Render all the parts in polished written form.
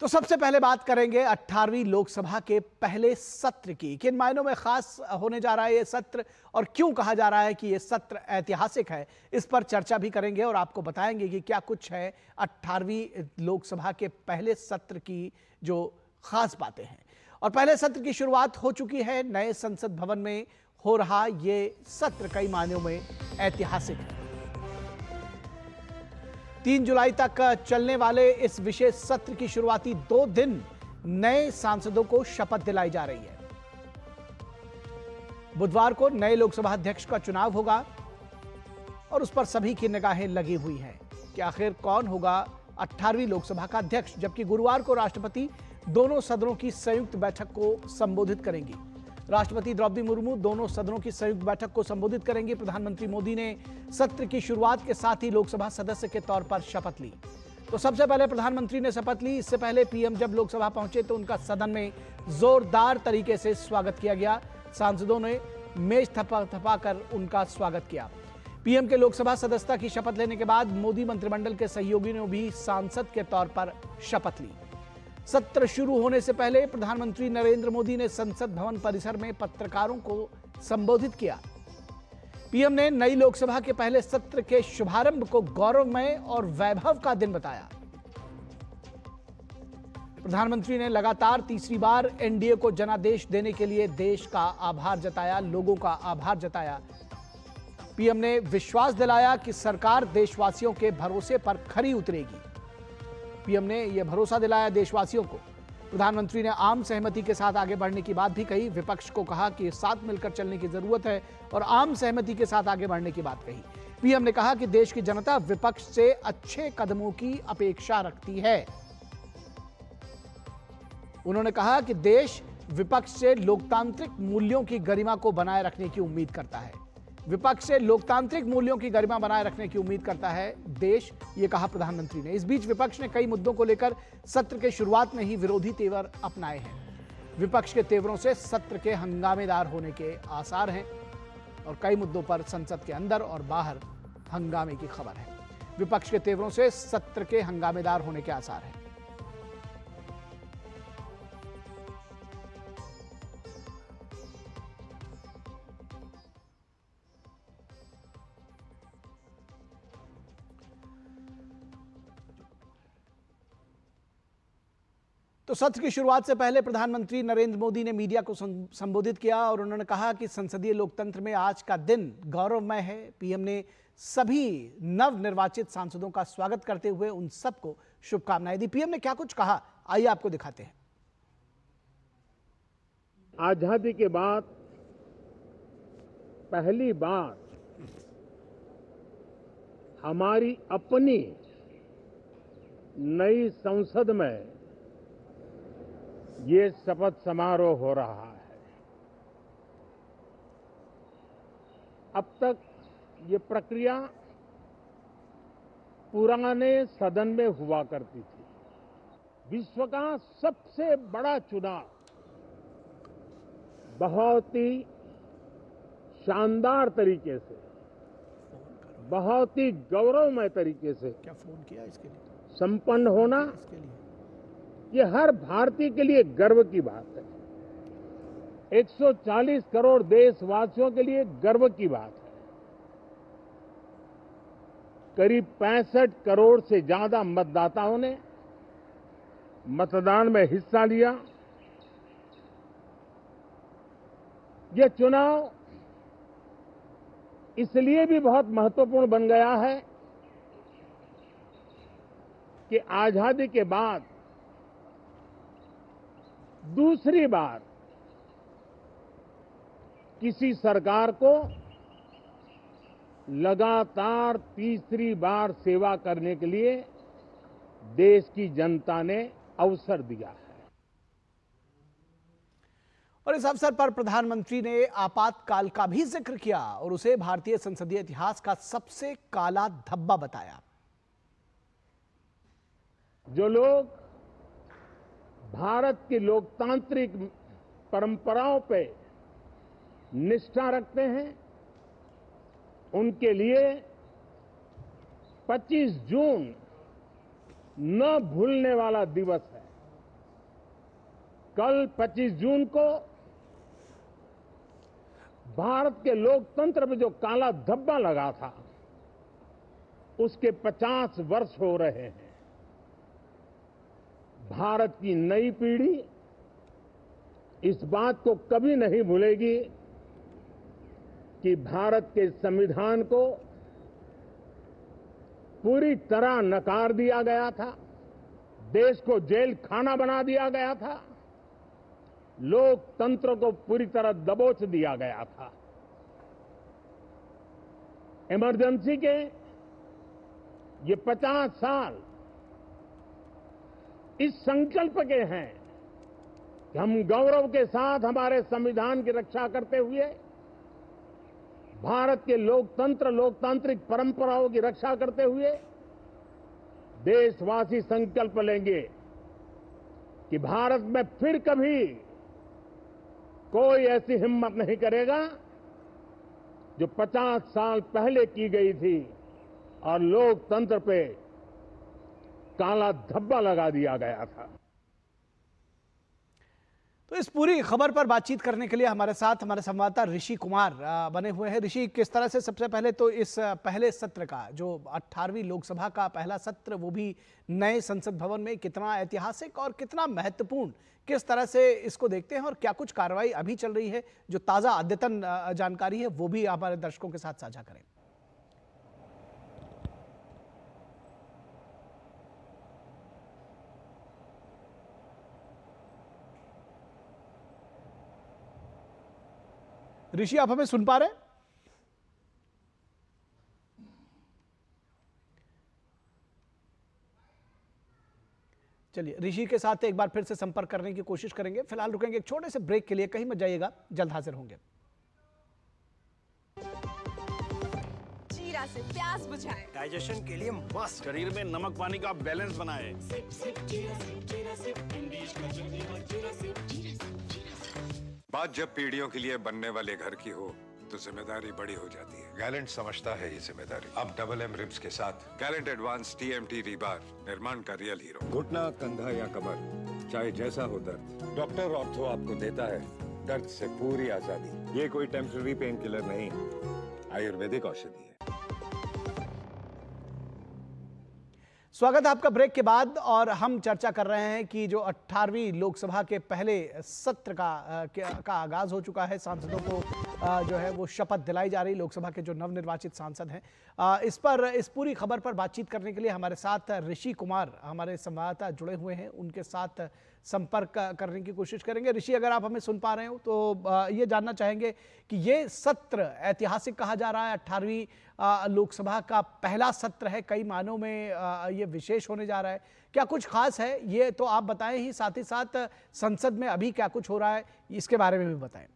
तो सबसे पहले बात करेंगे 18वीं लोकसभा के पहले सत्र की। किन मायनों में खास होने जा रहा है ये सत्र और क्यों कहा जा रहा है कि ये सत्र ऐतिहासिक है, इस पर चर्चा भी करेंगे और आपको बताएंगे कि क्या कुछ है 18वीं लोकसभा के पहले सत्र की जो खास बातें हैं। और पहले सत्र की शुरुआत हो चुकी है, नए संसद भवन में हो रहा ये सत्र कई मायनों में ऐतिहासिक है। 3 जुलाई तक चलने वाले इस विशेष सत्र की शुरुआती 2 दिन नए सांसदों को शपथ दिलाई जा रही है। बुधवार को नए लोकसभा अध्यक्ष का चुनाव होगा और उस पर सभी की निगाहें लगी हुई हैं कि आखिर कौन होगा 18वीं लोकसभा का अध्यक्ष। जबकि गुरुवार को राष्ट्रपति दोनों सदनों की संयुक्त बैठक को संबोधित करेंगी। राष्ट्रपति द्रौपदी मुर्मू दोनों सदनों की संयुक्त बैठक को संबोधित करेंगी। प्रधानमंत्री मोदी ने सत्र की शुरुआत के साथ ही लोकसभा सदस्य के तौर पर शपथ ली। तो सबसे पहले प्रधानमंत्री ने शपथ ली। इससे पहले पीएम जब लोकसभा पहुंचे तो उनका सदन में जोरदार तरीके से स्वागत किया गया। सांसदों ने मेज थपथपा कर उनका स्वागत किया। पीएम के लोकसभा सदस्यता की शपथ लेने के बाद मोदी मंत्रिमंडल के सहयोगियों ने भी सांसद के तौर पर शपथ ली। सत्र शुरू होने से पहले प्रधानमंत्री नरेंद्र मोदी ने संसद भवन परिसर में पत्रकारों को संबोधित किया। पीएम ने नई लोकसभा के पहले सत्र के शुभारंभ को गौरवमय और वैभव का दिन बताया। प्रधानमंत्री ने लगातार तीसरी बार एनडीए को जनादेश देने के लिए देश का आभार जताया, लोगों का आभार जताया। पीएम ने विश्वास दिलाया कि सरकार देशवासियों के भरोसे पर खरी उतरेगी। पीएम ने यह भरोसा दिलाया देशवासियों को। प्रधानमंत्री ने आम सहमति के साथ आगे बढ़ने की बात भी कही। विपक्ष को कहा कि साथ मिलकर चलने की जरूरत है और आम सहमति के साथ आगे बढ़ने की बात कही। पीएम ने कहा कि देश की जनता विपक्ष से अच्छे कदमों की अपेक्षा रखती है। उन्होंने कहा कि देश विपक्ष से लोकतांत्रिक मूल्यों की गरिमा को बनाए रखने की उम्मीद करता है। विपक्ष से लोकतांत्रिक मूल्यों की गरिमा बनाए रखने की उम्मीद करता है देश, ये कहा प्रधानमंत्री ने। इस बीच विपक्ष ने कई मुद्दों को लेकर सत्र के शुरुआत में ही विरोधी तेवर अपनाए हैं। विपक्ष के तेवरों से सत्र के हंगामेदार होने के आसार हैं और कई मुद्दों पर संसद के अंदर और बाहर हंगामे की खबर है। विपक्ष के तेवरों से सत्र के हंगामेदार होने के आसार हैं। तो सत्र की शुरुआत से पहले प्रधानमंत्री नरेंद्र मोदी ने मीडिया को संबोधित किया और उन्होंने कहा कि संसदीय लोकतंत्र में आज का दिन गौरवमय है। पीएम ने सभी नवनिर्वाचित सांसदों का स्वागत करते हुए उन सबको शुभकामनाएं दी। पीएम ने क्या कुछ कहा, आइए आपको दिखाते हैं। आजादी के बाद पहली बार हमारी अपनी नई संसद में ये शपथ समारोह हो रहा है। अब तक ये प्रक्रिया पुराने सदन में हुआ करती थी। विश्व का सबसे बड़ा चुनाव बहुत ही शानदार तरीके से, बहुत ही गौरवमय तरीके से क्या फोन किया इसके लिए संपन्न होना, इसके लिए ये हर भारतीय के लिए गर्व की बात है। 140 करोड़ देशवासियों के लिए गर्व की बात है। करीब 65 करोड़ से ज्यादा मतदाताओं ने मतदान में हिस्सा लिया। यह चुनाव इसलिए भी बहुत महत्वपूर्ण बन गया है कि आजादी के बाद दूसरी बार किसी सरकार को लगातार तीसरी बार सेवा करने के लिए देश की जनता ने अवसर दिया है। और इस अवसर पर प्रधानमंत्री ने आपातकाल का भी जिक्र किया और उसे भारतीय संसदीय इतिहास का सबसे काला धब्बा बताया। जो लोग भारत की लोकतांत्रिक परंपराओं पे निष्ठा रखते हैं, उनके लिए 25 जून न भूलने वाला दिवस है। कल 25 जून को भारत के लोकतंत्र में जो काला धब्बा लगा था, उसके 50 वर्ष हो रहे हैं। भारत की नई पीढ़ी इस बात को कभी नहीं भूलेगी कि भारत के संविधान को पूरी तरह नकार दिया गया था, देश को जेल खाना बना दिया गया था, लोकतंत्र को पूरी तरह दबोच दिया गया था। इमरजेंसी के ये 50 साल इस संकल्प के हैं कि हम गौरव के साथ हमारे संविधान की रक्षा करते हुए भारत के लोकतंत्र, लोकतांत्रिक परंपराओं की रक्षा करते हुए देशवासी संकल्प लेंगे कि भारत में फिर कभी कोई ऐसी हिम्मत नहीं करेगा जो 50 साल पहले की गई थी और लोकतंत्र पे काला धब्बा लगा दिया गया था। तो इस पूरी खबर पर बातचीत करने के लिए हमारे साथ हमारे संवाददाता ऋषि कुमार बने हुए हैं। ऋषि, किस तरह से सबसे पहले तो इस पहले सत्र का जो 18वीं लोकसभा का पहला सत्र, वो भी नए संसद भवन में, कितना ऐतिहासिक और कितना महत्वपूर्ण, किस तरह से इसको देखते हैं और क्या कुछ कार्रवाई अभी चल रही है, जो ताजा अद्यतन जानकारी है वो भी हमारे दर्शकों के साथ साझा करें। ऋषि, आप हमें सुन पा रहे हैं? चलिए, ऋषि के साथ एक बार फिर से संपर्क करने की कोशिश करेंगे। फिलहाल रुकेंगे एक छोटे से ब्रेक के लिए, कहीं मत जाइएगा, जल्द हाजिर होंगे। जीरा से प्यास बुझाए, डाइजेशन के लिए मस्त, शरीर में नमक पानी का बैलेंस बनाए। बात जब पीढ़ियों के लिए बनने वाले घर की हो तो जिम्मेदारी बड़ी हो जाती है। गैलेंट समझता है ये जिम्मेदारी। अब डबल एम रिब्स के साथ गैलेंट एडवांस टीएमटी रीबार, निर्माण का रियल हीरो। घुटना, कंधा या कमर, चाहे जैसा हो दर्द, डॉक्टर ऑर्थो आपको देता है दर्द से पूरी आजादी। ये कोई टेम्पररी पेन किलर नहीं, आयुर्वेदिक औषधि है। स्वागत है आपका ब्रेक के बाद, और हम चर्चा कर रहे हैं कि जो 18वीं लोकसभा के पहले सत्र का आगाज हो चुका है। सांसदों को जो है वो शपथ दिलाई जा रही, लोकसभा के जो नवनिर्वाचित सांसद हैं। इस पूरी खबर पर बातचीत करने के लिए हमारे साथ ऋषि कुमार, हमारे संवाददाता, जुड़े हुए हैं। उनके साथ संपर्क करने की कोशिश करेंगे। ऋषि, अगर आप हमें सुन पा रहे हो तो ये जानना चाहेंगे कि ये सत्र ऐतिहासिक कहा जा रहा है, 18वीं लोकसभा का पहला सत्र है, कई मानों में ये विशेष होने जा रहा है। क्या कुछ खास है ये तो आप बताएं ही, साथ ही साथ संसद में अभी क्या कुछ हो रहा है इसके बारे में भी बताएं।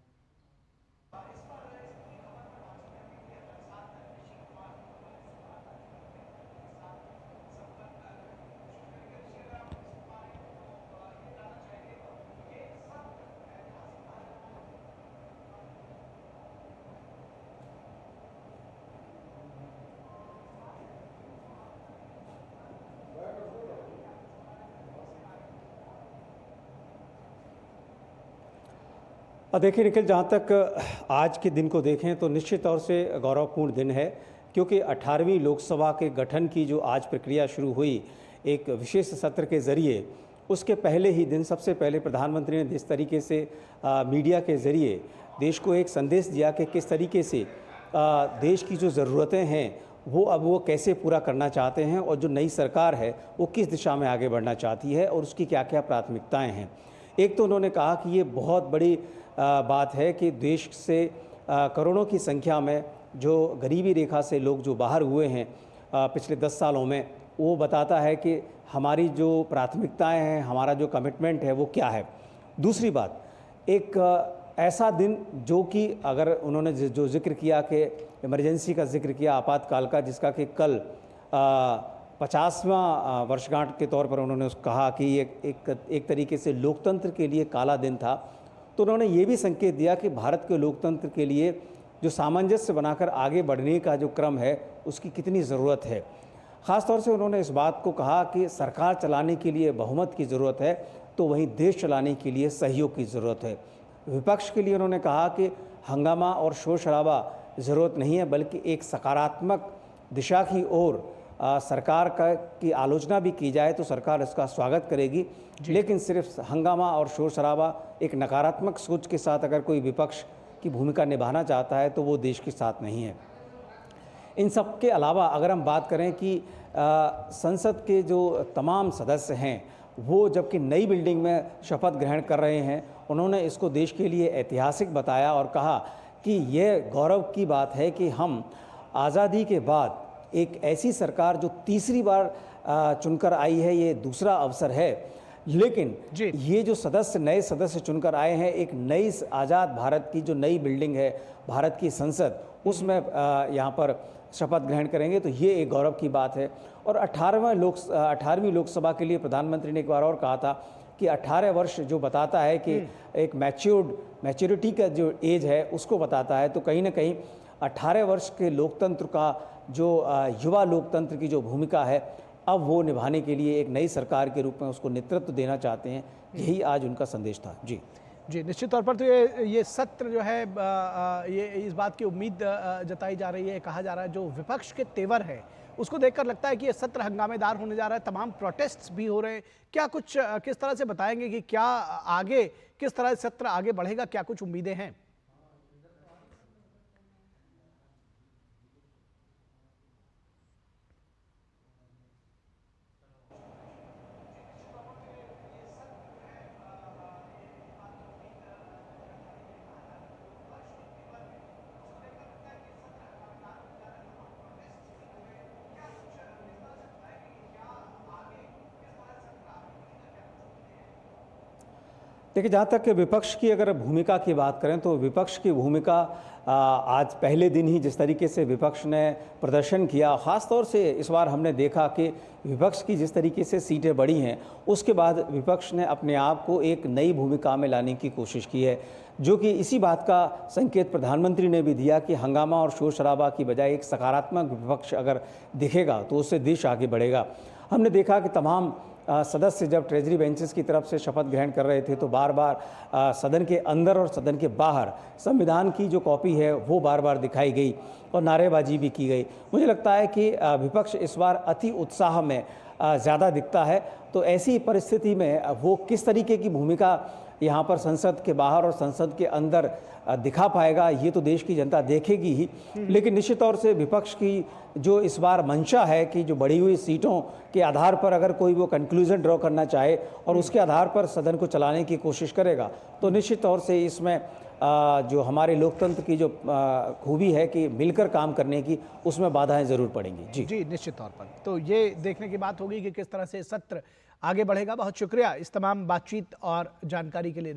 देखिए निखिल, जहाँ तक आज के दिन को देखें तो निश्चित तौर से गौरवपूर्ण दिन है, क्योंकि 18वीं लोकसभा के गठन की जो आज प्रक्रिया शुरू हुई एक विशेष सत्र के ज़रिए, उसके पहले ही दिन सबसे पहले प्रधानमंत्री ने जिस तरीके से मीडिया के ज़रिए देश को एक संदेश दिया कि किस तरीके से देश की जो ज़रूरतें हैं वो कैसे पूरा करना चाहते हैं, और जो नई सरकार है वो किस दिशा में आगे बढ़ना चाहती है और उसकी क्या क्या प्राथमिकताएँ हैं। एक तो उन्होंने कहा कि ये बहुत बड़ी बात है कि देश से करोड़ों की संख्या में जो गरीबी रेखा से लोग जो बाहर हुए हैं पिछले 10 सालों में, वो बताता है कि हमारी जो प्राथमिकताएं हैं, हमारा जो कमिटमेंट है वो क्या है। दूसरी बात, एक ऐसा दिन जो कि अगर उन्होंने जो जिक्र किया कि इमरजेंसी का जिक्र किया, आपातकाल का, जिसका कि कल 50वां वर्षगांठ के तौर पर उन्होंने कहा कि ये एक तरीके से लोकतंत्र के लिए काला दिन था। तो उन्होंने ये भी संकेत दिया कि भारत के लोकतंत्र के लिए जो सामंजस्य बनाकर आगे बढ़ने का जो क्रम है उसकी कितनी ज़रूरत है। ख़ासतौर से उन्होंने इस बात को कहा कि सरकार चलाने के लिए बहुमत की ज़रूरत है, तो वहीं देश चलाने के लिए सहयोग की ज़रूरत है। विपक्ष के लिए उन्होंने कहा कि हंगामा और शोर शराबा ज़रूरत नहीं है, बल्कि एक सकारात्मक दिशा की ओर सरकार की आलोचना भी की जाए तो सरकार इसका स्वागत करेगी, लेकिन सिर्फ हंगामा और शोर शराबा एक नकारात्मक सोच के साथ अगर कोई विपक्ष की भूमिका निभाना चाहता है तो वो देश के साथ नहीं है। इन सब के अलावा अगर हम बात करें कि संसद के जो तमाम सदस्य हैं वो जबकि नई बिल्डिंग में शपथ ग्रहण कर रहे हैं, उन्होंने इसको देश के लिए ऐतिहासिक बताया और कहा कि यह गौरव की बात है कि हम आज़ादी के बाद एक ऐसी सरकार जो तीसरी बार चुनकर आई है, ये दूसरा अवसर है, लेकिन ये जो नए सदस्य चुनकर आए हैं, एक नई आज़ाद भारत की जो नई बिल्डिंग है भारत की संसद, उसमें यहाँ पर शपथ ग्रहण करेंगे, तो ये एक गौरव की बात है। और 18वीं लोकसभा के लिए प्रधानमंत्री ने एक बार और कहा था कि 18 वर्ष जो बताता है कि एक मैच्योरिटी का जो एज है उसको बताता है, तो कहीं ना कहीं 18 वर्ष के लोकतंत्र का जो युवा लोकतंत्र की जो भूमिका है, अब वो निभाने के लिए एक नई सरकार के रूप में उसको नेतृत्व देना चाहते हैं। यही आज उनका संदेश था। जी, निश्चित तौर पर तो ये सत्र जो है ये इस बात की उम्मीद जताई जा रही है, कहा जा रहा है जो विपक्ष के तेवर है उसको देखकर लगता है कि ये सत्र हंगामेदार होने जा रहा है, तमाम प्रोटेस्ट्स भी हो रहे हैं। क्या कुछ किस तरह से बताएंगे कि क्या आगे किस तरह सत्र आगे बढ़ेगा, क्या कुछ उम्मीदें हैं? देखिए, जहाँ तक विपक्ष की अगर भूमिका की बात करें तो विपक्ष की भूमिका आज पहले दिन ही जिस तरीके से विपक्ष ने प्रदर्शन किया, ख़ास तौर से इस बार हमने देखा कि विपक्ष की जिस तरीके से सीटें बढ़ी हैं, उसके बाद विपक्ष ने अपने आप को एक नई भूमिका में लाने की कोशिश की है, जो कि इसी बात का संकेत प्रधानमंत्री ने भी दिया कि हंगामा और शोर शराबा की बजाय एक सकारात्मक विपक्ष अगर दिखेगा तो उससे देश आगे बढ़ेगा। हमने देखा कि तमाम सदस्य जब ट्रेजरी बेंचेस की तरफ से शपथ ग्रहण कर रहे थे तो बार बार सदन के अंदर और सदन के बाहर संविधान की जो कॉपी है वो बार बार दिखाई गई और नारेबाजी भी की गई। मुझे लगता है कि विपक्ष इस बार अति उत्साह में ज़्यादा दिखता है, तो ऐसी परिस्थिति में वो किस तरीके की भूमिका यहाँ पर संसद के बाहर और संसद के अंदर दिखा पाएगा, ये तो देश की जनता देखेगी ही। लेकिन निश्चित तौर से विपक्ष की जो इस बार मंशा है कि जो बढ़ी हुई सीटों के आधार पर अगर कोई वो कंक्लूजन ड्रॉ करना चाहे और उसके आधार पर सदन को चलाने की कोशिश करेगा, तो निश्चित तौर से इसमें जो हमारे लोकतंत्र की जो खूबी है कि मिलकर काम करने की, उसमें बाधाएं ज़रूर पड़ेंगी। जी, निश्चित तौर पर तो ये देखने की बात होगी कि किस तरह से सत्र आगे बढ़ेगा। बहुत शुक्रिया इस तमाम बातचीत और जानकारी के लिए।